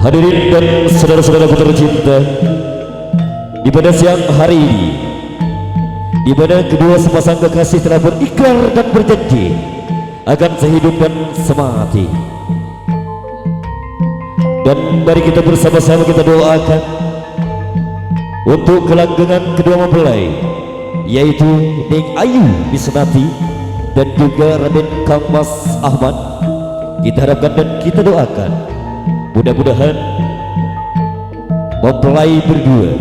Hadirin dan saudara-saudaraku tercinta, di pada siang hari ini, di mana kedua sepasang kekasih telah berikrar dan berjanji akan sehidup dan semati. Dan mari kita bersama-sama kita doakan untuk kelanggengan kedua mempelai, yaitu Ning Ayu Misnati dan juga Raden Kang Mas Ahmad. Kita harapkan dan kita doakan mudah-mudahan mempelai berdua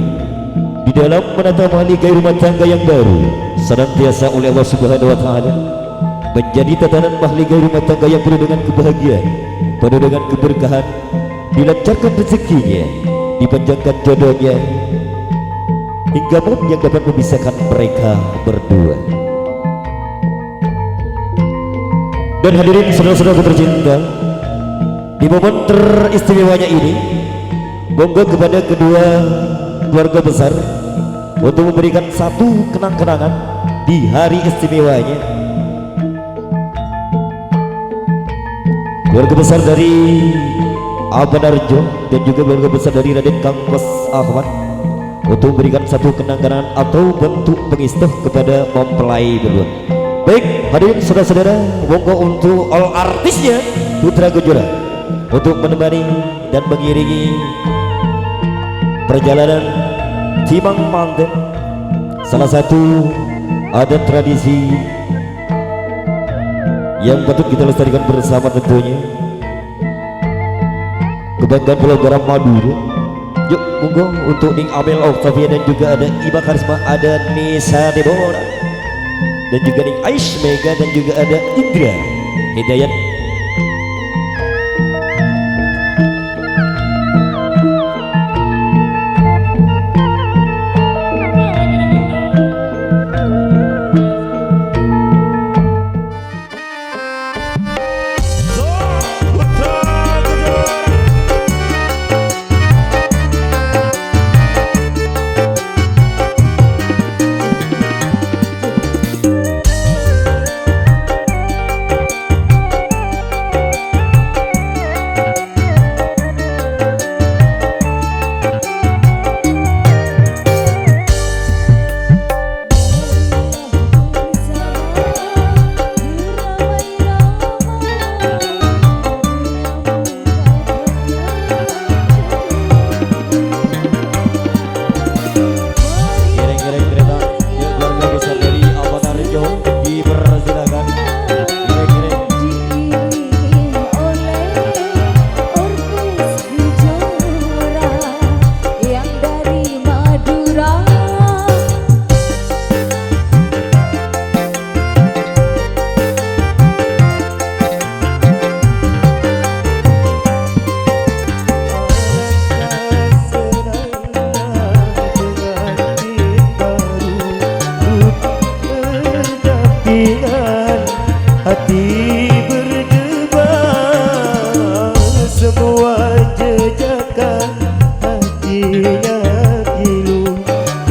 di dalam menata mahligai rumah tangga yang baru senantiasa oleh Allah Subhanahu wa Ta'ala menjadi tatanan mahligai rumah tangga yang penuh dengan kebahagiaan, penuh dengan keberkahan, dilancarkan rezekinya, dipanjangkan jodohnya, hingga maut yang dapat memisahkan mereka berdua. Dan hadirin saudara-saudaraku tercinta, di momen teristimewanya ini, monggo kepada kedua keluarga besar untuk memberikan satu kenang-kenangan di hari istimewanya. Keluarga besar dari Abah Narjo dan juga keluarga besar dari Raden Kang Mas Ahmad untuk memberikan satu kenang-kenangan atau bentuk pengistuh kepada mempelai berdua. Baik, hadirin saudara-saudara, monggo untuk all artisnya Putra Kejora untuk menemani dan mengiringi perjalanan Timang Manten, salah satu adat tradisi yang patut kita lestarikan bersama tentunya, kebanggaan Pulau Garam Madura. Yuk monggo untuk Ning Amel Octavia dan juga ada Iba Karisma, ada Nisa Deborah dan juga Ning Aish Mega dan juga ada Indra Hidayat. Hati berdebar, semua jejakan hatinya pilu,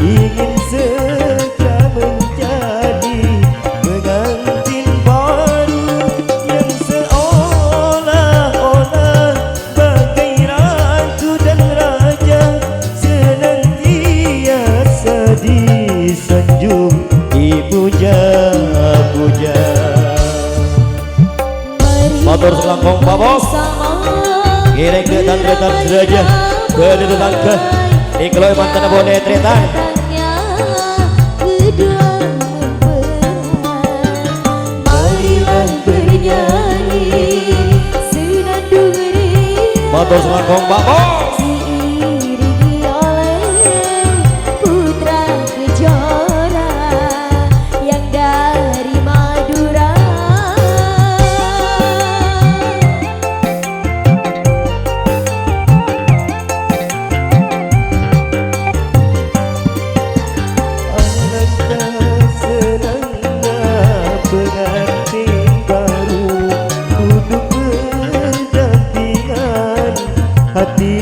ingin segera menjadi pengantin baru yang seolah-olah bagai ratu dan raja, senantiasa disanjung dipuja-puja. Motor selangkong babos gireng detan tretan seraja bade tetangga ikhlas mantan abone tretan marilah bernyanyi senandung rindu motor selangkong babos diiringi oleh Putra Kejora yang dari Madura. Pengantin baru duduk berdampingan, hati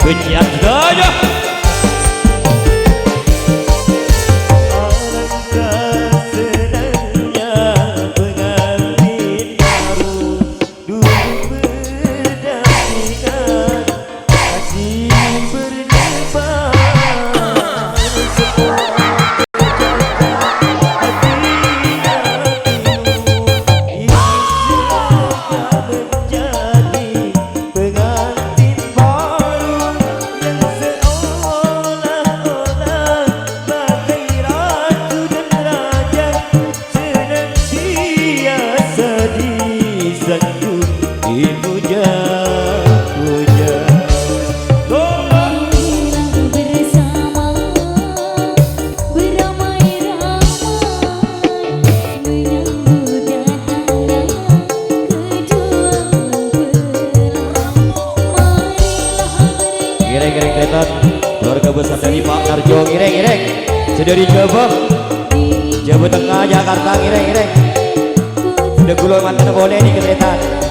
Pujian sedaya. Alangkah senangnya pengantin baru dulu berdampingan hati berdebar Ireng-ireng Kreton, keluarga besar dari Pak Narjo. Ireng-ireng sudah dicoba Jawa Tengah Jakarta. Ireng-ireng udah gulungan mana boleh nih ke Kreton.